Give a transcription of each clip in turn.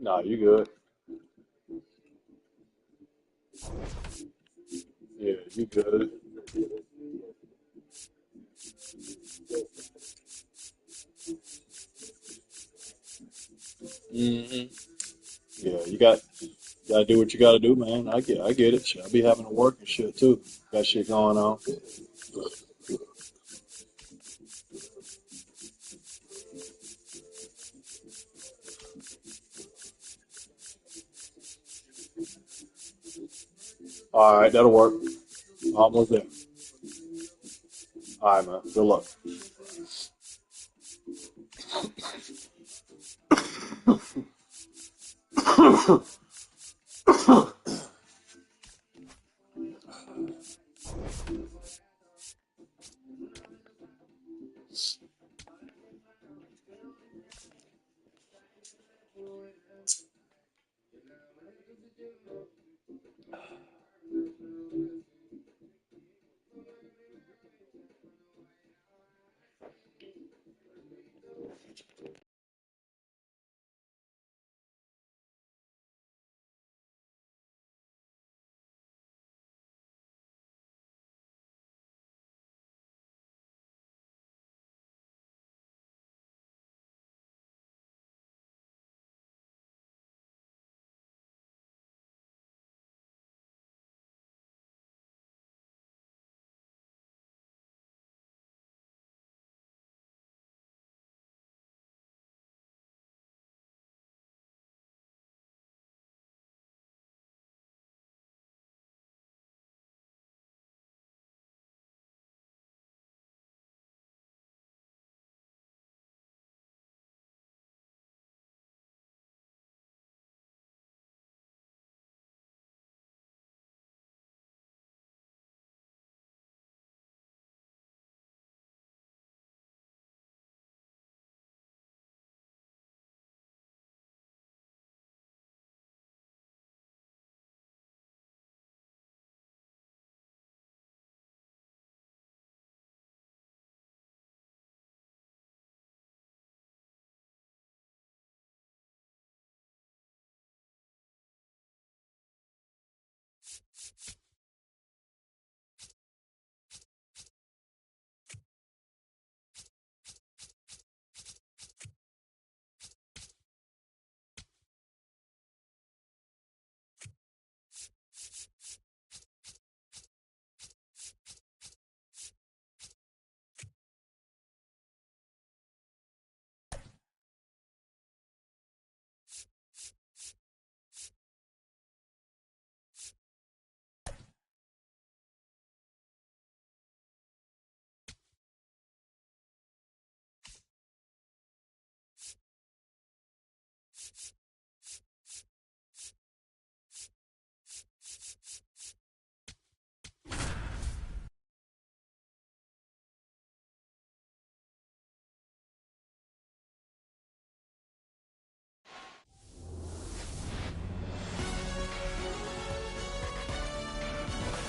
Nah, you good. Yeah, you good. hmm Yeah, you gotta do what you gotta do, man. I get it. Shit, I be having to work and shit too. Got shit going on. All right, that'll work. Almost there. All right, man. Good luck.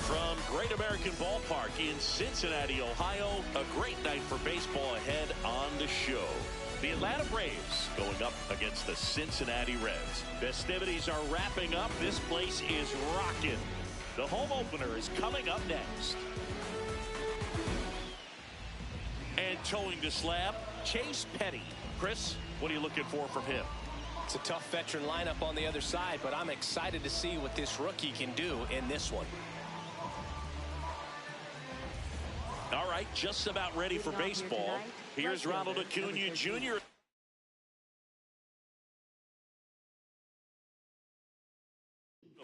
From Great American Ballpark in Cincinnati, Ohio, a great night for baseball ahead on the show. The Atlanta Braves going up against the Cincinnati Reds. Festivities are wrapping up. This place is rocking. The home opener is coming up next. And towing the slab, Chase Petty. Chris, what are you looking for from him? It's a tough veteran lineup on the other side, but I'm excited to see what this rookie can do in this one. All right, just about ready for baseball. Here's Ronald Acuna Jr.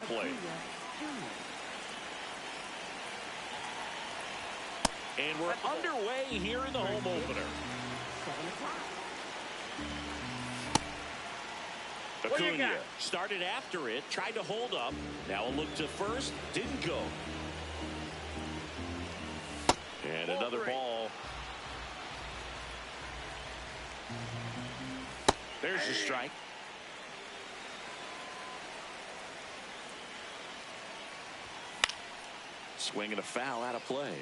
Play. And we're underway here in the home opener. Acuna started after it, tried to hold up. Now a look to first, didn't go. And another ball. There's the strike. Swing and a foul out of play.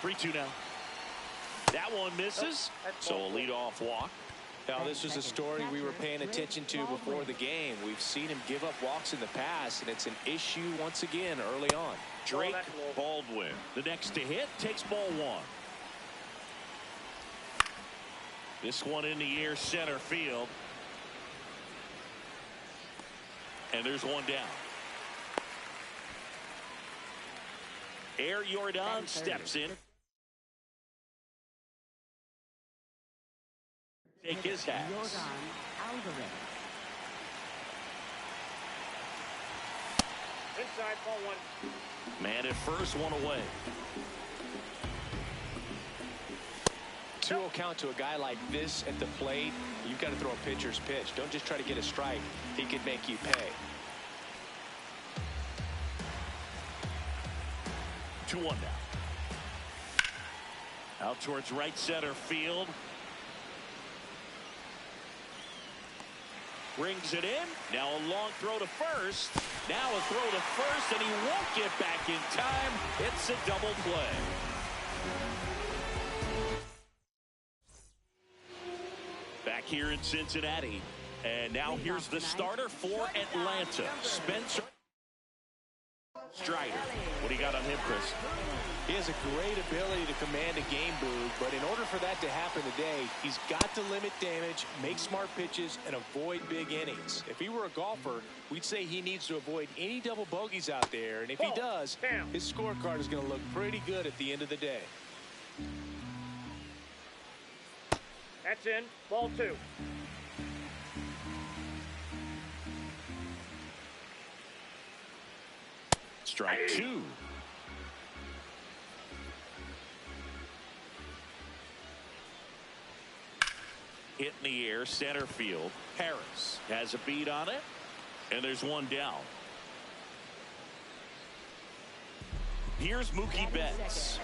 3-2 now. That one misses. So a leadoff walk. Now, this was a story we were paying attention to before the game. We've seen him give up walks in the past, and it's an issue once again early on. Drake Baldwin, the next to hit, takes ball one. This one in the air, center field. And there's one down. Air Jordan steps in. Take his hats. Inside, ball one. Man at first, one away. 2-0 count to a guy like this at the plate. You've got to throw a pitcher's pitch. Don't just try to get a strike. He could make you pay. 2-1 now. Out towards right center field. Brings it in. Now a long throw to first. Now a throw to first, and he won't get back in time. It's a double play. Back here in Cincinnati. And now here's the starter for Atlanta, Spencer Strider. What do you got on him, Chris? He has a great ability to command a game, Boog, but in order for that to happen today, he's got to limit damage, make smart pitches, and avoid big innings. If he were a golfer, we'd say he needs to avoid any double bogeys out there, and if he does, his scorecard is going to look pretty good at the end of the day. That's in. Ball two. Strike two. Hit in the air, center field. Harris has a beat on it, and there's one down. Here's Mookie Betts.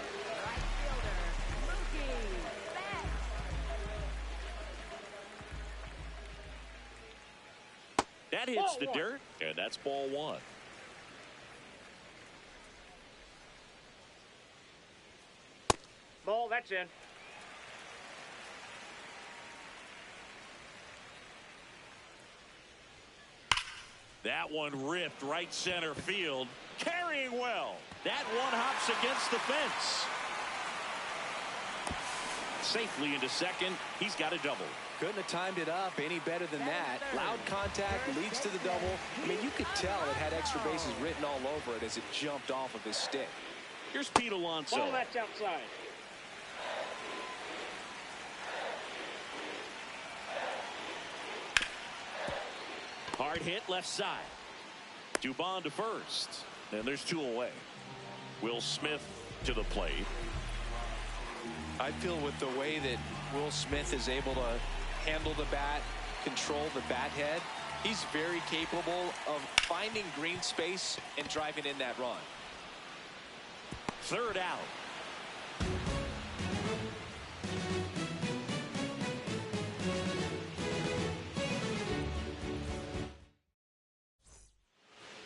That hits the dirt, and that's ball one. Ball, that's in. That one ripped right center field. Carrying well. That one hops against the fence. Safely into second. He's got a double. Couldn't have timed it up any better than that. Loud contact leads to the double. I mean, you could tell it had extra bases written all over it as it jumped off of his stick. Here's Pete Alonso. Ball, that's outside. Hard hit left side. Dubon to first. And there's two away. Will Smith to the plate. I feel with the way that Will Smith is able to handle the bat, control the bat head, he's very capable of finding green space and driving in that run. Third out.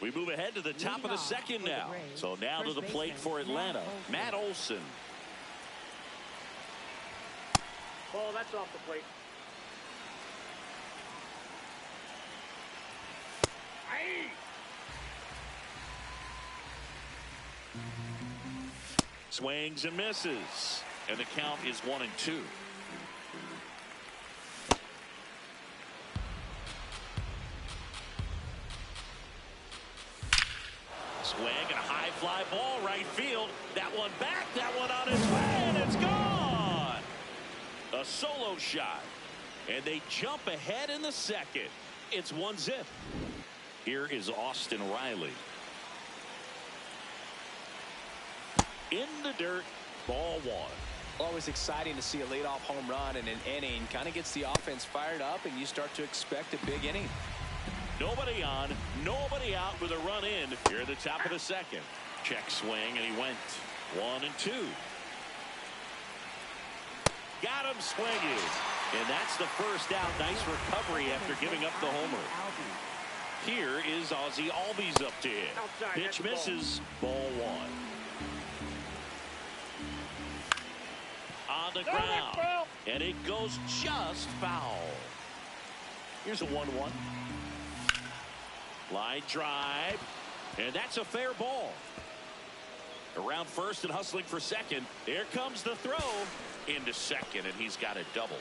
We move ahead to the top of the second now. So now to the plate for Atlanta, Matt Olson. Ball, that's off the plate. Swings and misses. And the count is 1-2. Swing and a high fly ball right field. That one back, that one on its way, and it's gone. A solo shot. And they jump ahead in the second. It's 1-0. Here is Austin Riley. In the dirt, ball one. Always exciting to see a leadoff home run in an inning. Kind of gets the offense fired up, and you start to expect a big inning. Nobody on, nobody out with a run in here at the top of the second. Check swing, and he went 1-2. Got him swinging. And that's the first out. Nice recovery after giving up the homer. Here is Ozzie Albies up to hit. Pitch misses. Ball one. on the ground. And it goes just foul. Here's a 1-1. Line drive. And that's a fair ball. Around first and hustling for second. Here comes the throw into second, and he's got a double.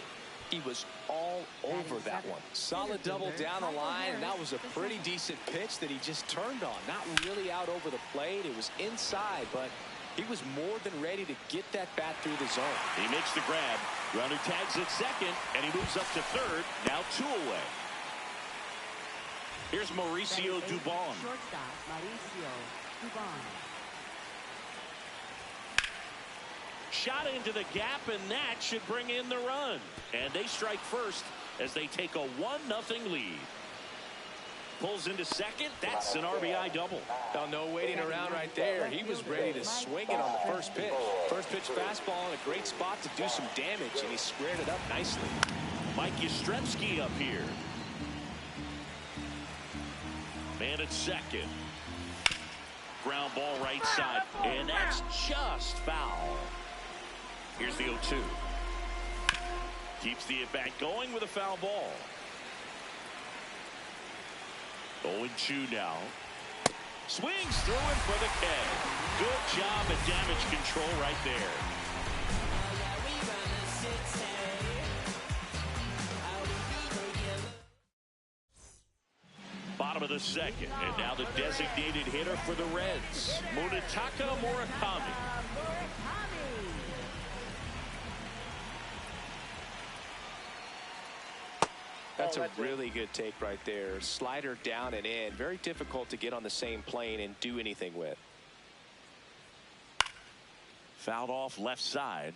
He was all over that one. Solid double down the line, and that was a pretty decent pitch that he just turned on. Not really out over the plate. It was inside, but he was more than ready to get that bat through the zone. He makes the grab. Runner tags at second, and he moves up to third. Now 2 away. Here's Mauricio Dubon. Shortstop, Mauricio Dubon. Shot into the gap, and that should bring in the run. And they strike first as they take a 1-0 lead. Pulls into second. That's an RBI double. Now, no waiting around right there. He was ready to swing it on the first pitch. First pitch fastball in a great spot to do some damage, and he squared it up nicely. Mike Yastrzemski up here. Man at second. Ground ball right side. And that's just foul. Here's the 0-2. Keeps the at-bat going with a foul ball. 0-2 now. Swings through it for the K. Good job at damage control right there. Bottom of the second, and now the designated hitter for the Reds, Munetaka Murakami. That's a really good take right there. Slider down and in. Very difficult to get on the same plane and do anything with. Fouled off left side.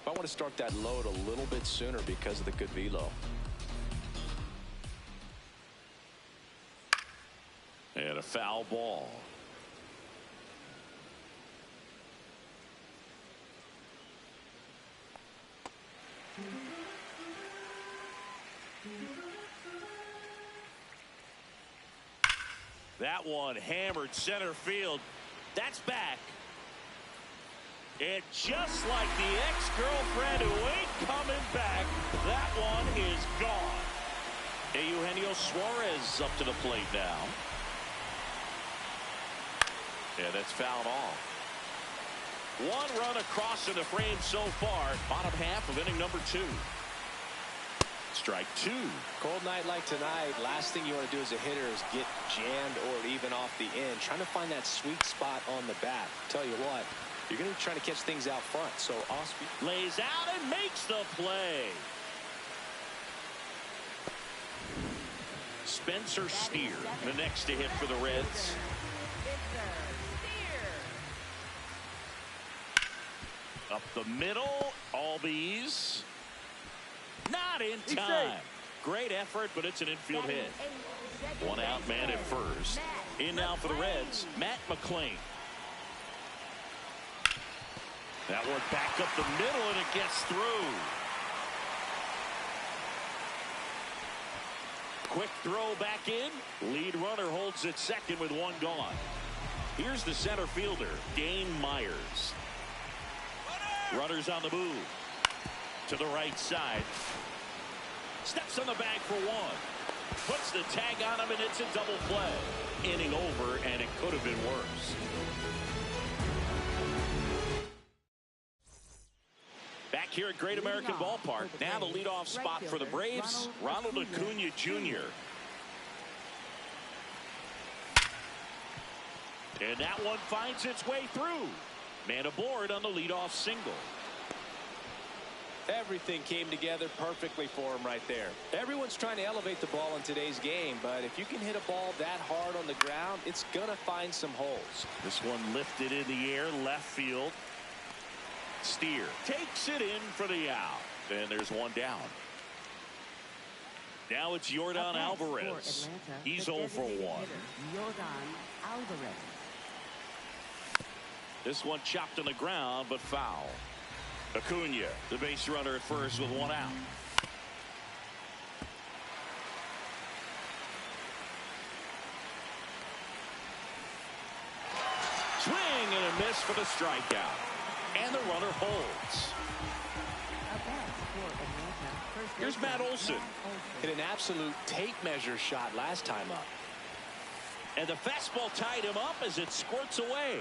I want to start that load a little bit sooner because of the good velo. And a foul ball. That one hammered center field. That's back. And just like the ex-girlfriend who ain't coming back, that one is gone. Eugenio Suarez up to the plate now. Yeah, that's fouled off. 1 run across in the frame so far. Bottom half of inning number 2. Strike 2. Cold night like tonight, last thing you want to do as a hitter is get jammed or even off the end. Trying to find that sweet spot on the bat. Tell you what, you're going to be trying to catch things out front. So Osby lays out and makes the play. Spencer Steer, the next to hit for the Reds. Up the middle, Albies. Not in time. Great effort, but it's an infield hit. 1 out, man at first. In now for the Reds, Matt McClain. That one back up the middle, and it gets through. Quick throw back in. Lead runner holds at second with 1 gone. Here's the center fielder, Dane Myers. Runners on the move. To the right side. Steps on the bag for 1. Puts the tag on him, and it's a double play. Inning over, and it could have been worse. Back here at Great American Ballpark. Now the leadoff spot for the Braves, Ronald Acuna Jr. And that one finds its way through. Man aboard on the leadoff single. Everything came together perfectly for him right there. Everyone's trying to elevate the ball in today's game, but if you can hit a ball that hard on the ground, it's going to find some holes. This one lifted in the air, left field. Steer takes it in for the out. And there's 1 down. Now it's Yordan Alvarez. He's 0 for 1. Yordan Alvarez. This one chopped on the ground, but foul. Acuna, the base runner at first with 1 out. Swing and a miss for the strikeout. And the runner holds. Here's Matt Olson. Hit an absolute tape measure shot last time up. And the fastball tied him up as it squirts away.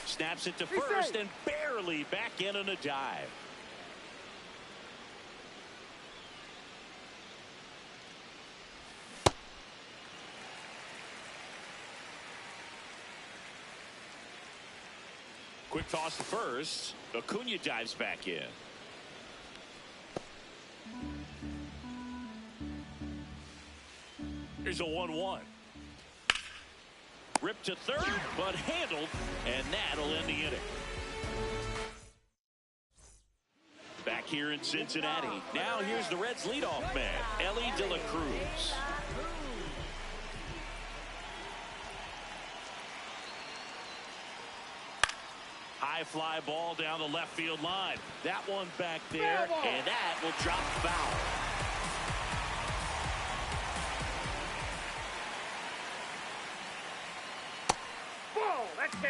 Snaps it to first and barely back in on a dive. Quick toss to first. Acuna dives back in. Here's a 1-1. Ripped to third, but handled, and that'll end the inning. Back here in Cincinnati. Now here's the Reds' leadoff man, Elly De La Cruz. High fly ball down the left field line. That one back there, and that will drop foul.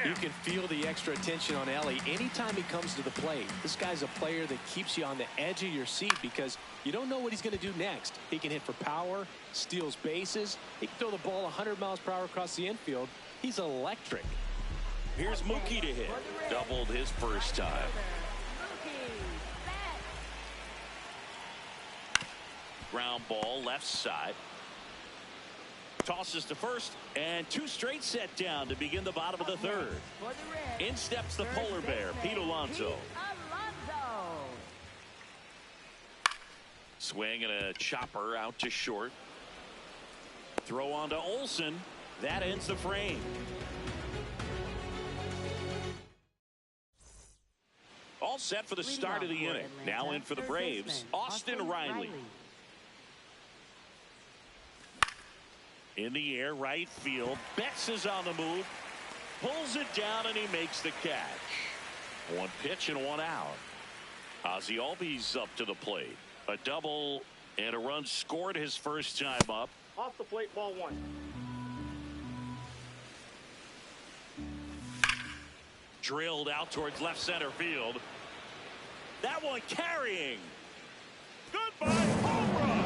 You can feel the extra attention on Elly anytime he comes to the plate. This guy's a player that keeps you on the edge of your seat because you don't know what he's going to do next. He can hit for power, steals bases. He can throw the ball 100 miles per hour across the infield. He's electric. Here's Mookie to hit. Doubled his first time. Ground ball left side. Tosses to first, and two straight set down to begin the bottom of the third. In steps the polar bear, Pete Alonso. Swing and a chopper out to short. Throw on to Olson. That ends the frame. All set for the start of the inning. Now in for the Braves, Austin Riley. In the air, right field. Betts is on the move. Pulls it down, and he makes the catch. One pitch and one out. Ozzie Albies up to the plate. A double and a run scored his first time up. Off the plate, ball one. Drilled out towards left center field. That one carrying. Goodbye, home run.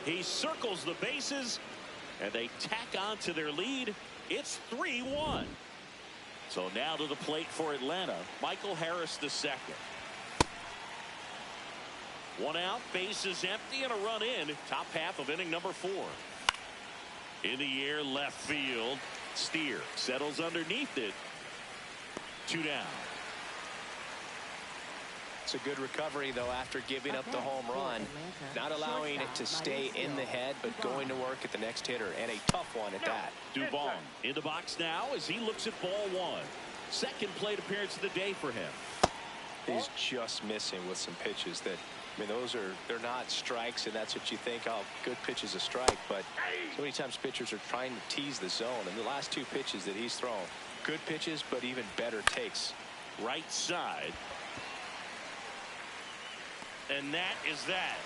He circles the bases, and they tack on to their lead. It's 3-1. So now to the plate for Atlanta, Michael Harris II. One out, bases empty, and a run in. Top half of inning number 4. In the air, left field. Steer settles underneath it. 2 down. It's a good recovery, though, after giving up the home run. Not allowing it to stay in the head, but going to work at the next hitter, and a tough one at that. Dubon in the box now as he looks at ball one. Second plate appearance of the day for him. He's just missing with some pitches that, I mean, they're not strikes, and that's what you think, oh, good pitch is a strike. But so many times pitchers are trying to tease the zone, and the last 2 pitches that he's thrown, good pitches, but even better takes. Right side. And that is that.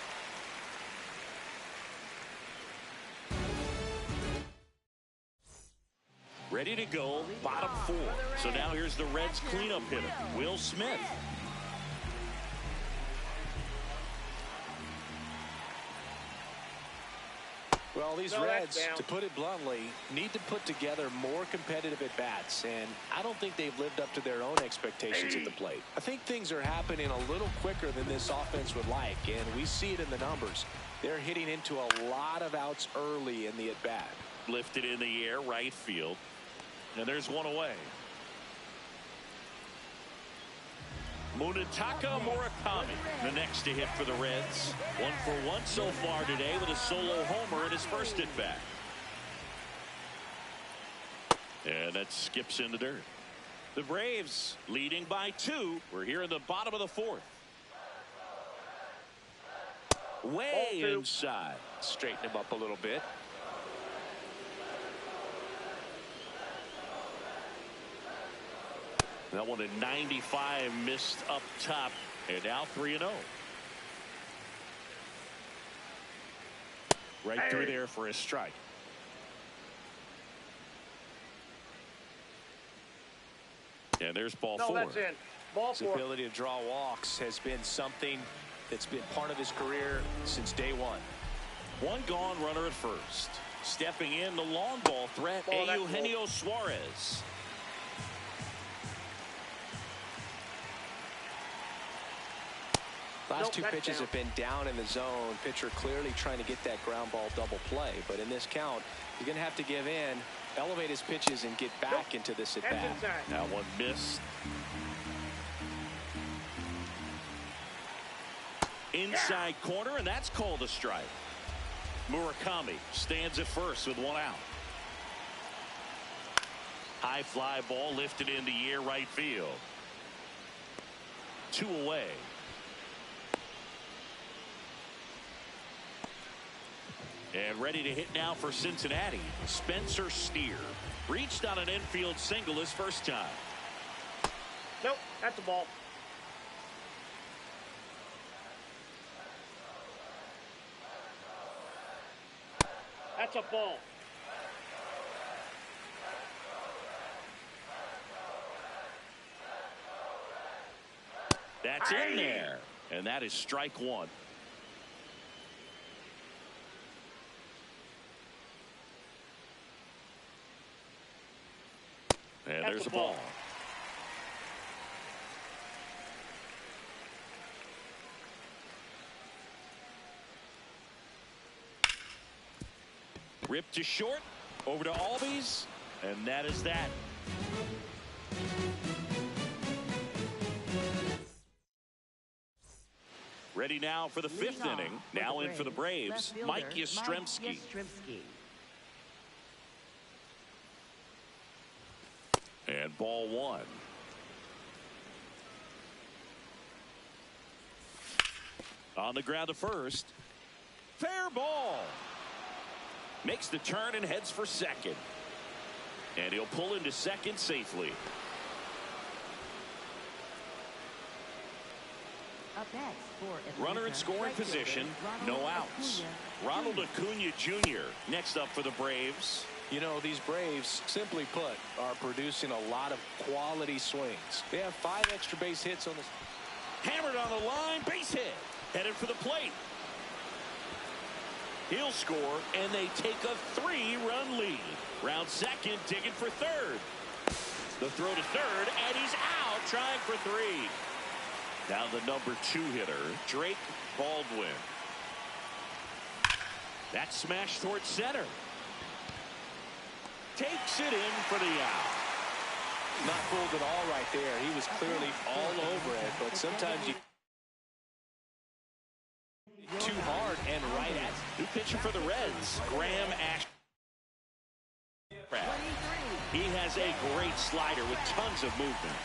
Ready to go, bottom 4. So now here's the Reds cleanup hitter, Will Smith. Well, these Reds, to put it bluntly, need to put together more competitive at-bats, and I don't think they've lived up to their own expectations at the plate. I think things are happening a little quicker than this offense would like, and we see it in the numbers. They're hitting into a lot of outs early in the at-bat. Lifted in the air, right field, and there's one away. Munetaka Murakami, the next to hit for the Reds. 1 for 1 so far today with a solo homer in his first at bat. And that skips in the dirt. The Braves leading by 2. We're here in the bottom of the 4th. Way inside. Straighten him up a little bit. That one at 95 missed up top, and now 3-0. Right through there for a strike. And there's ball No, 4. that's in. Ball His 4. ability to draw walks has been something that's been part of his career since day one. One gone, runner at first. Stepping in, the long ball threat, Eugenio Suarez. Last two pitches have been down in the zone. Pitcher clearly trying to get that ground ball double play. But in this count, he's going to have to give in, elevate his pitches, and get back into this at bat. That one missed. Inside corner, and that's called a strike. Murakami stands at first with one out. High fly ball lifted in the air, right field. 2 away. And ready to hit now for Cincinnati. Spencer Steer reached on an infield single his first time. Nope, that's a ball. That's a ball. That's in there. And that is strike 1. And there's a ball. Ripped to short, over to Albies, and that is that. Ready now for the 5th inning. Now in for the Braves, Mike Yastrzemski. And ball 1. On the ground to first. Fair ball. Makes the turn and heads for second. And he'll pull into second safely. Runner in scoring position. No outs. Ronald Acuna Jr. next up for the Braves. You know, these Braves, simply put, are producing a lot of quality swings. They have 5 extra base hits on this. Hammered on the line, base hit. Headed for the plate. He'll score, and they take a 3-run lead. Round second, digging for third. The throw to third, and he's out, trying for 3. Now the number 2 hitter, Drake Baldwin. That smash towards center. Takes it in for the out. Not fooled at all right there. He was clearly all over it, but sometimes you too hard and right at. New pitcher for the Reds, Graham Ash. He has a great slider with tons of movement.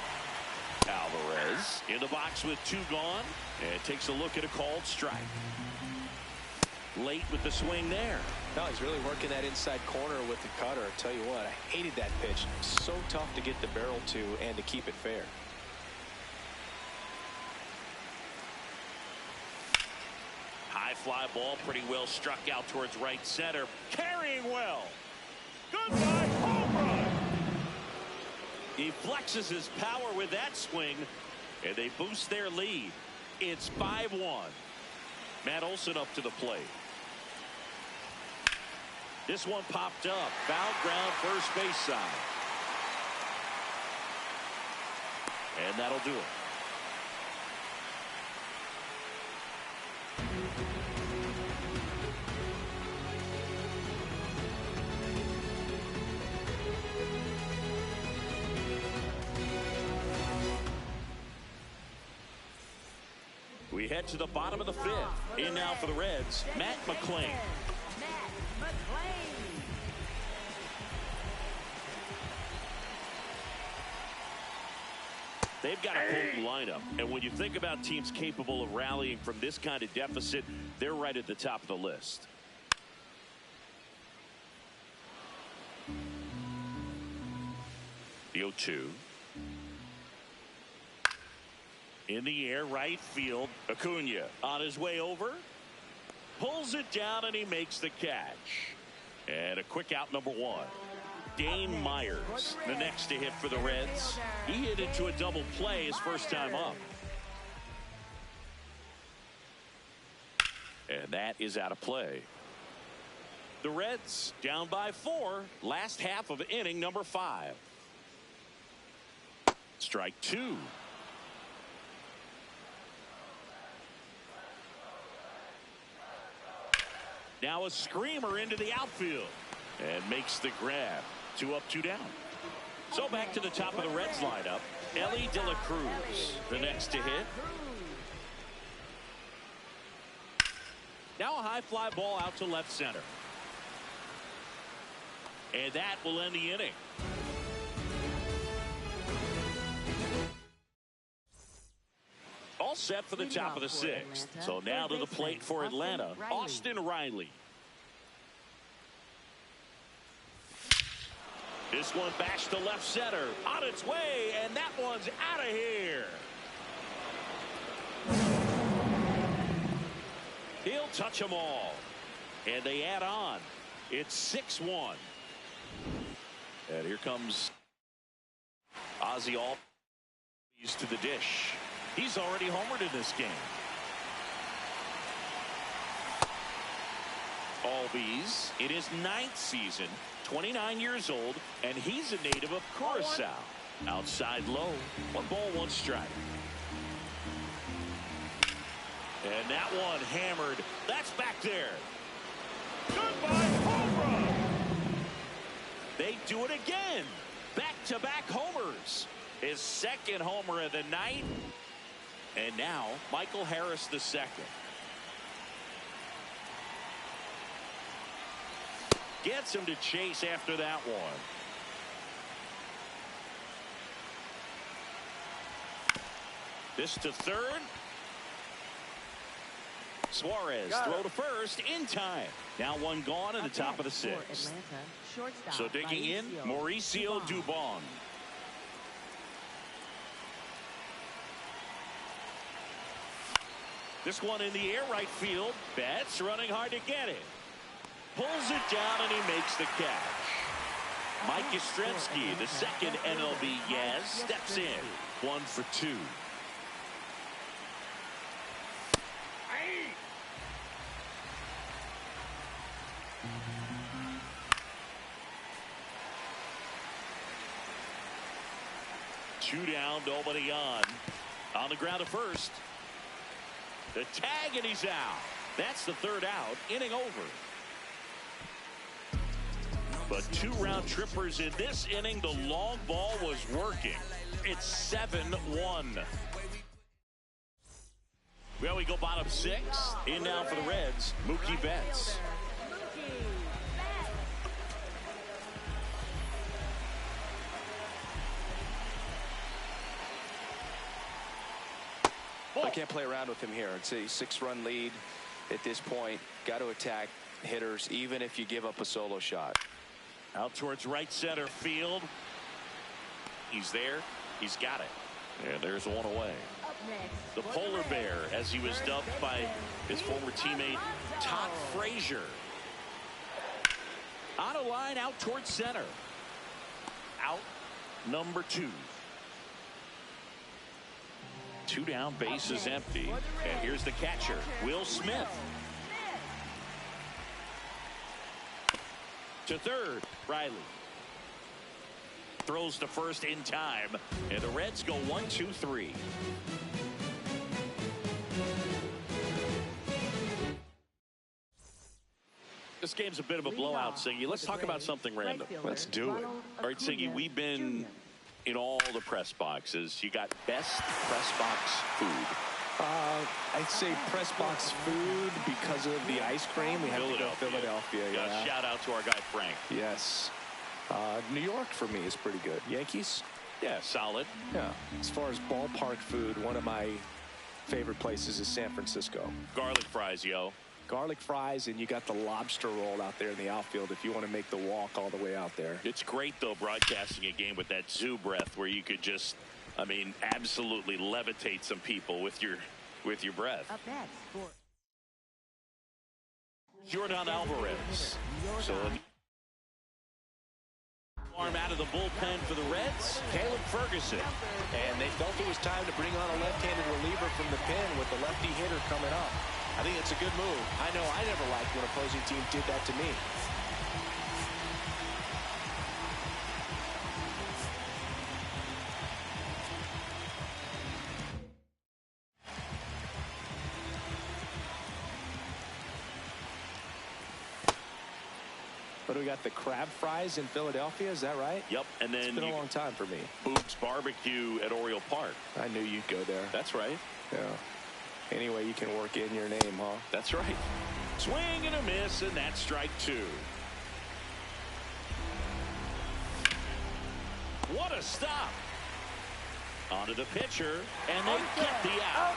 Alvarez in the box with 2 gone, and takes a look at a called strike. Late with the swing there. No, he's really working that inside corner with the cutter. I tell you what, I hated that pitch. So tough to get the barrel to and to keep it fair. High fly ball, pretty well struck out towards right center. Carrying well. Goodbye, home run. He flexes his power with that swing, and they boost their lead. It's 5-1. Matt Olson up to the plate. This one popped up. Foul ground, first base side. And that'll do it. We head to the bottom of the 5th. In now for the Reds, Matt McClain. They've got a potent lineup, and when you think about teams capable of rallying from this kind of deficit, they're right at the top of the list. The 0-2. In the air, right field. Acuna on his way over. Pulls it down, and he makes the catch. And a quick out, number 1. Dane Myers, the next to hit for the Reds. He hit into a double play his first time up. And that is out of play. The Reds down by 4, last half of inning number 5. Strike 2. Now a screamer into the outfield and makes the grab. 2 up, 2 down. So back to the top of the Reds lineup. Ellie De La Cruz, the next to hit. Now a high fly ball out to left center. And that will end the inning. All set for the top of the 6th. So now to the plate for Atlanta, Austin Riley. This one bashed to left center, on its way, and that one's out of here. He'll touch them all, and they add on. It's 6-1. And here comes Ozzie Albies to the dish. He's already homered in this game. Albies in his 9th season, 29 years old, and he's a native of Curacao. Outside low, 1 ball, 1 strike. And that one hammered. That's back there. Goodbye, home run. They do it again. Back-to-back homers. His 2nd homer of the night. And now, Michael Harris the 2nd. Gets him to chase after that one. This to 3rd. Suarez throw to 1st in time. Now 1 gone in the top of the 6th. So digging in, Mauricio Dubon. This one in the air, right field. Betts running hard to get it. Pulls it down and he makes the catch. Mike Yastrzemski, the 2nd MLB Yaz, steps in. 1 for 2. Two down, nobody on. On the ground at 1st. The tag, and he's out. That's the 3rd out. Inning over. But 2 round trippers in this inning. The long ball was working. It's 7-1. Well, we go bottom 6. In now for the Reds, Mookie Betts. I can't play around with him here. It's a 6-run lead at this point. Got to attack hitters, even if you give up a solo shot. Out towards right center field. He's there. He's got it. And there's 1 away. The polar bear, as he was dubbed by his former teammate Todd Frazier. On a line out towards center. Out number 2. 2 down, base is empty. And here's the catcher, Will Smith. To 3rd, Riley. Throws to 1st in time. And the Reds go 1, 2, 3. This game's a bit of a blowout, Siggy. Let's talk about something random. Let's do it. All right, Siggy, we've been in all the press boxes. You got best press box food. I'd say press box food because of the ice cream. We have to go Philadelphia. Yeah. Shout out to our guy Frank. Yes. New York for me is pretty good. Yankees? Yeah, solid. Yeah. As far as ballpark food, one of my favorite places is San Francisco. Garlic fries, yo. Garlic fries, and you got the lobster roll out there in the outfield if you want to make the walk all the way out there. It's great, though, broadcasting a game with that zoo breath where you could just, I mean, absolutely levitate some people with your breath. Jordan Alvarez. So Arm out of the bullpen for the Reds, Caleb Ferguson. And they felt it was time to bring on a left-handed reliever from the pen with the lefty hitter coming up. I think it's a good move. I know I never liked when opposing team did that to me. But we got the crab fries in Philadelphia, is that right? Yep, and then it's been a long time for me. Boob's Barbecue at Oriole Park. I knew you'd go there. That's right. Yeah. Anyway, you can work in your name, huh? That's right. Swing and a miss, and that's strike two. What a stop. Onto the pitcher, and they get the out.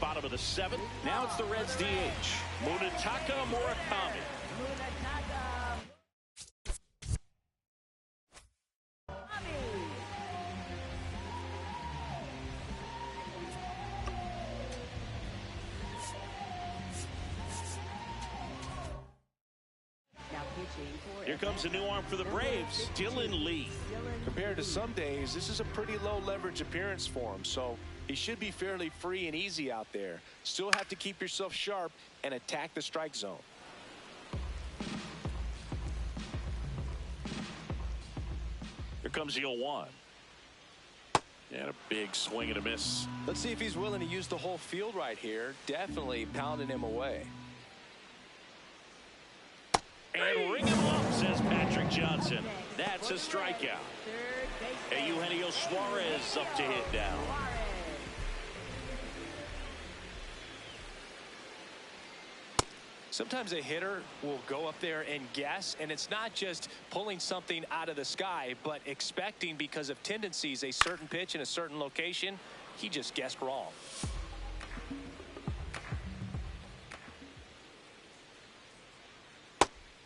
Bottom of the seventh. Now it's the Reds DH, Munetaka Murakami. Now pitching for Here comes a new arm for the Braves, Dylan Lee. Compared to some days, this is a pretty low leverage appearance for him, so he should be fairly free and easy out there. Still have to keep yourself sharp and attack the strike zone. Here comes the 0-1. And a big swing and a miss. Let's see if he's willing to use the whole field right here. Definitely pounding him away. And ring him up, says Patrick Johnson. That's a strikeout. Hey, Eugenio Suarez up to hit down. Sometimes a hitter will go up there and guess, and it's not just pulling something out of the sky, but expecting because of tendencies a certain pitch in a certain location. He just guessed wrong.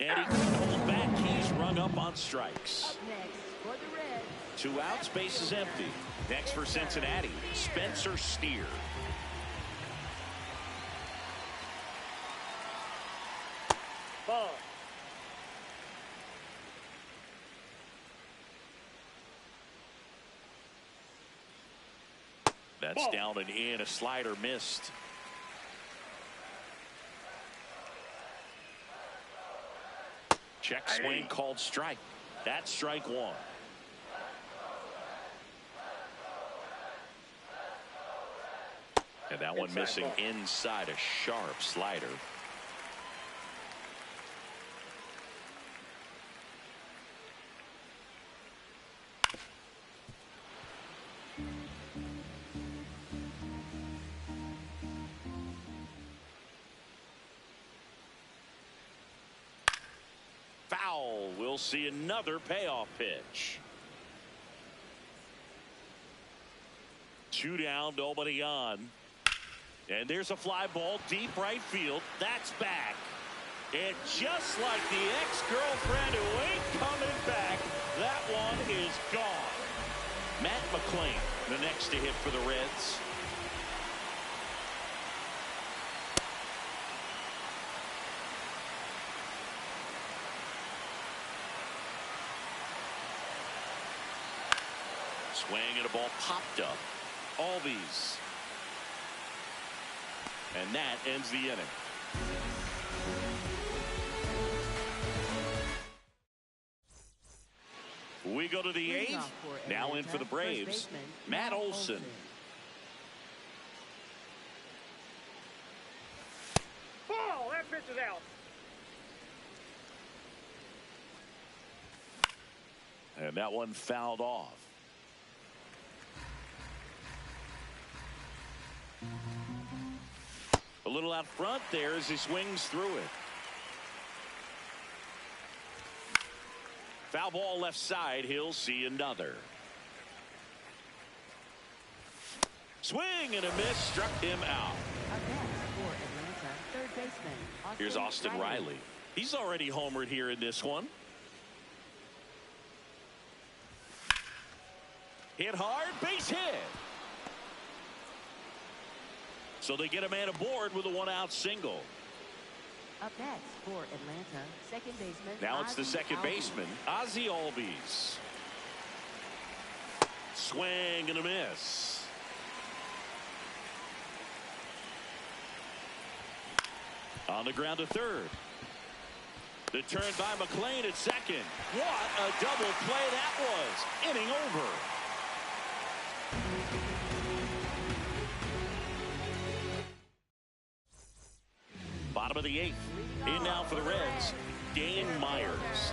And he couldn't hold back. He's rung up on strikes. next for the Reds. 2 outs, base is empty. Next for Cincinnati, Spencer Steer. Ball. That's down and in. A slider missed. Check swing called strike. That's strike one. And that one missing inside a sharp slider. Foul. We'll see another payoff pitch. 2 down, nobody on. And there's a fly ball deep right field. That's back. And just like the ex-girlfriend who ain't coming back, that one is gone. Matt McClain, the next to hit for the Reds. Swing and a ball popped up. Albies. And that ends the inning. We go to the 8th. Now in for the Braves, Matt Olson. Ball. That pitch is out. And that one fouled off. A little out front there as he swings through it. Foul ball left side. He'll see another. Swing and a miss. Struck him out. For Atlanta, third baseman. Here's Austin Riley. He's already homered here in this one. Hit hard. Base hit. So they get a man aboard with a 1-out single. Up next for Atlanta, second baseman. Now it's the Ozzie second Albies. baseman, Ozzie Albies. Swing and a miss. On the ground to third. The turn by McLean at second. What a double play that was. Inning over. Bottom of the eighth. In now for the Reds, Dane Myers.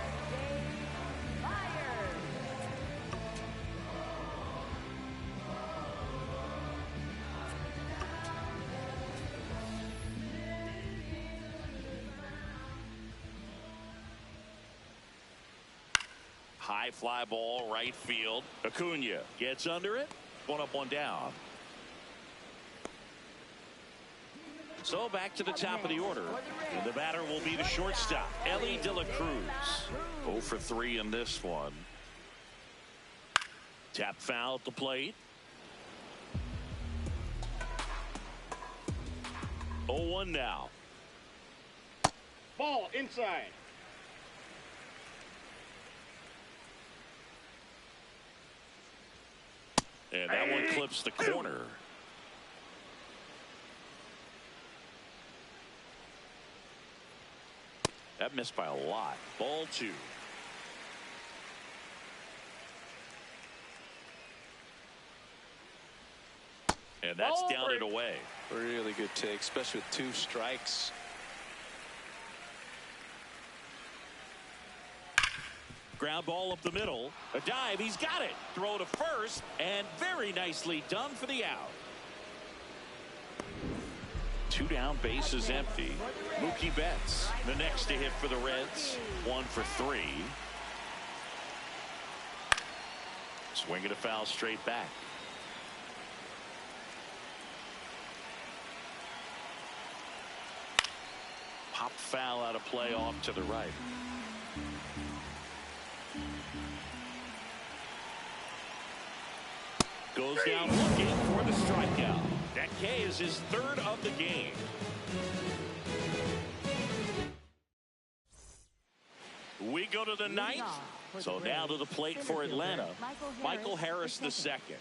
High fly ball, right field. Acuna gets under it. One up, one down. So back to the top of the order. And the batter will be the shortstop, Ellie De La Cruz. 0 for 3 in this one. Tap foul at the plate. 0-1 now. Ball inside. And that one clips the corner. That missed by a lot. Ball 2. And that's down and away. Really good take, especially with 2 strikes. Ground ball up the middle. A dive. He's got it. Throw to first. And very nicely done for the out. 2 down, bases empty. Mookie Betts, the next to hit for the Reds. 1 for 3. Swinging a foul straight back. Pop foul out of play off to the right. Goes down looking for the strikeout. That K is his 3rd of the game. We go to the 9th. So now to the plate for Atlanta, Michael Harris the second.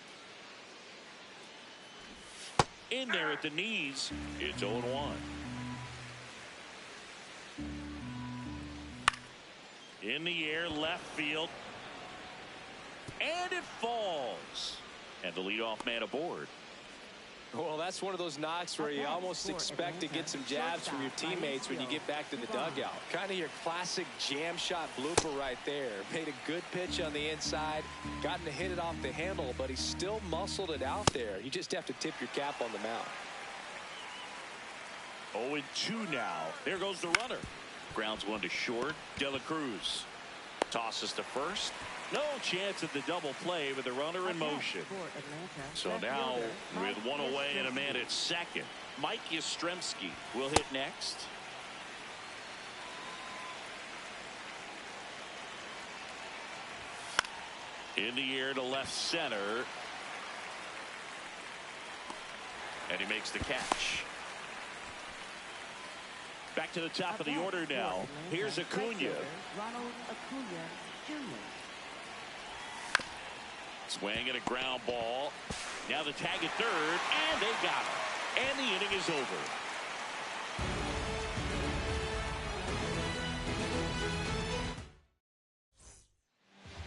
In there at the knees, it's 0-1. In the air, left field. And it falls. And the leadoff man aboard. Well, that's one of those knocks where you almost expect to get some jabs from your teammates when you get back to the dugout. Kind of your classic jam shot blooper right there. Made a good pitch on the inside, gotten to hit it off the handle, but he still muscled it out there. You just have to tip your cap on the mound. 0-2 now. There goes the runner. Grounds one to short. De La Cruz tosses to first. No chance at the double play with the runner in motion. So now with one away and a man at second, Mike Yastrzemski will hit next. In the air to left center. And he makes the catch. Back to the top of the order now. Here's Acuna. Ronald Acuna Jr. Swing and a ground ball. Now the tag at third, and they got him. And the inning is over.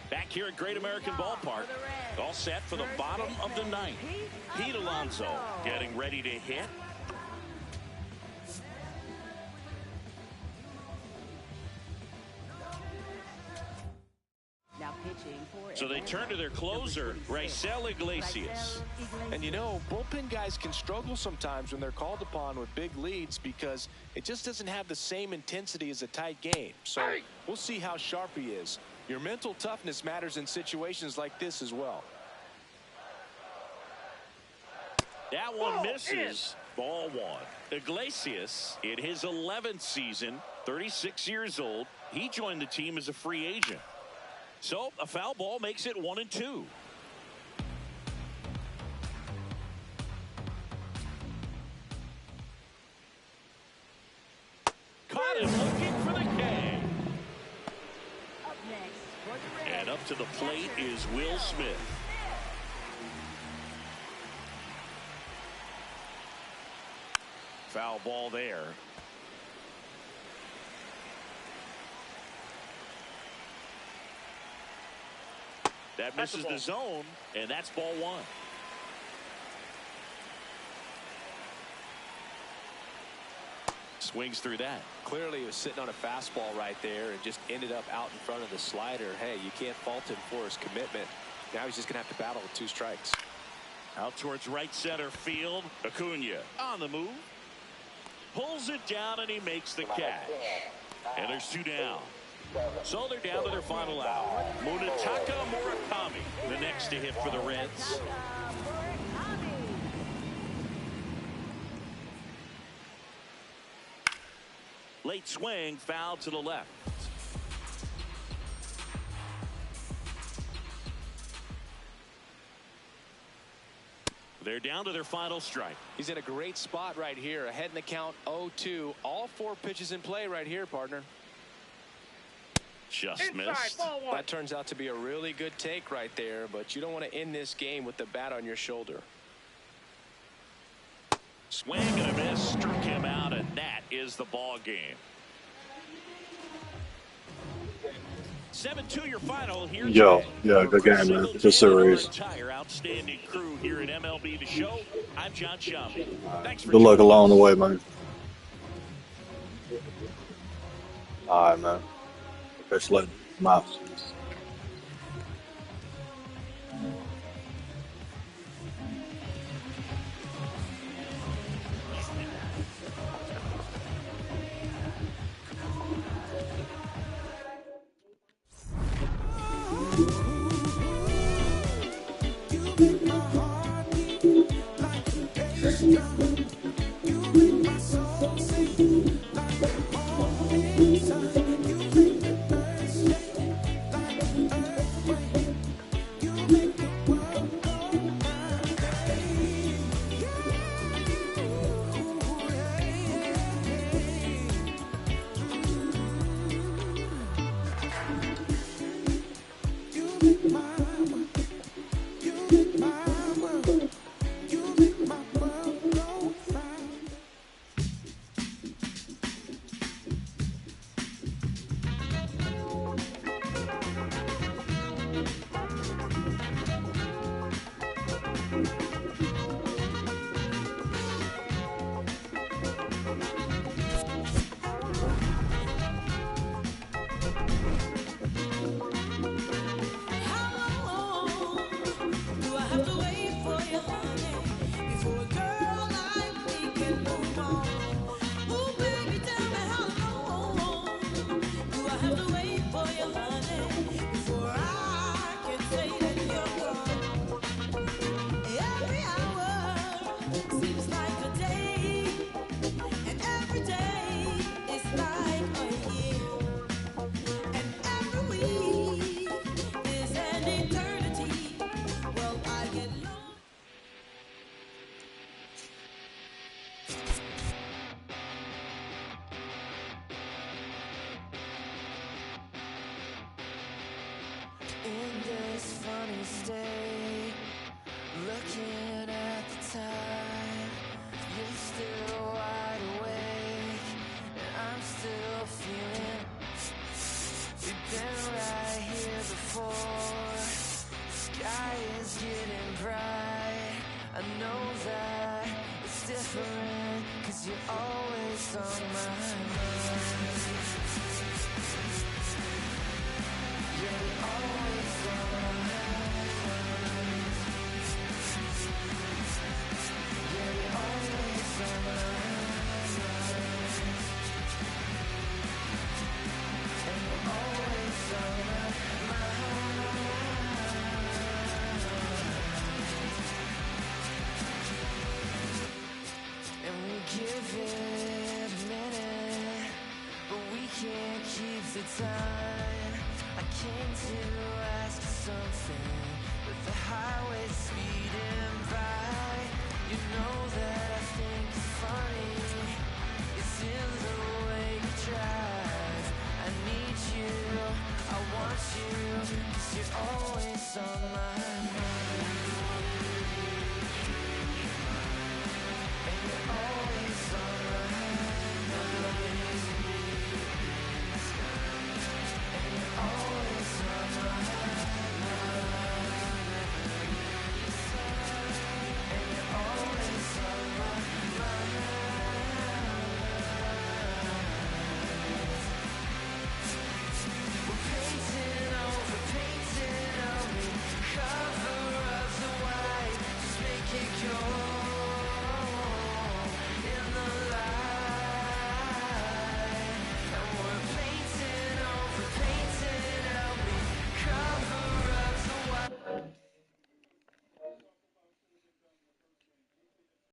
Back here at Great American Ballpark. All set for the bottom of the 9th. Pete Alonso getting ready to hit. So they turn to their closer, Raisel Iglesias. And you know, bullpen guys can struggle sometimes when they're called upon with big leads because it just doesn't have the same intensity as a tight game. So we'll see how sharp he is. Your mental toughness matters in situations like this as well. That one misses. Ball 1. Iglesias, in his 11th season, 36 years old, he joined the team as a free agent. So a foul ball makes it 1-2. Caught plate is Will Smith. Foul ball there. That misses the zone, and that's ball one. Swings through that. Clearly he was sitting on a fastball right there and just ended up out in front of the slider. Hey, you can't fault him for his commitment. Now he's just going to have to battle with 2 strikes. Out towards right center field. Acuna on the move. Pulls it down, and he makes the catch. And there's 2 down. So they're down to their final out. Munetaka Murakami, the next to hit for the Reds. Late swing, foul to the left. They're down to their final strike. He's in a great spot right here. Ahead in the count 0-2. All 4 pitches in play right here, partner. Just missed. That turns out to be a really good take right there, but you don't want to end this game with the bat on your shoulder. Swing and a miss, struck him out, and that is the ball game. 7-2 your final here. Yo, yeah, good game, man. It's a series. Entire outstanding crew here at MLB The Show. I'm John Shelby. Thanks for good luck along the way, man. All right, man. Catch you later. Mouse. In this funny state, looking at the time, you're still wide awake, and I'm still feeling. We've been right here before. Sky is getting bright. I know that it's different, 'cause you're always on my mind. You're always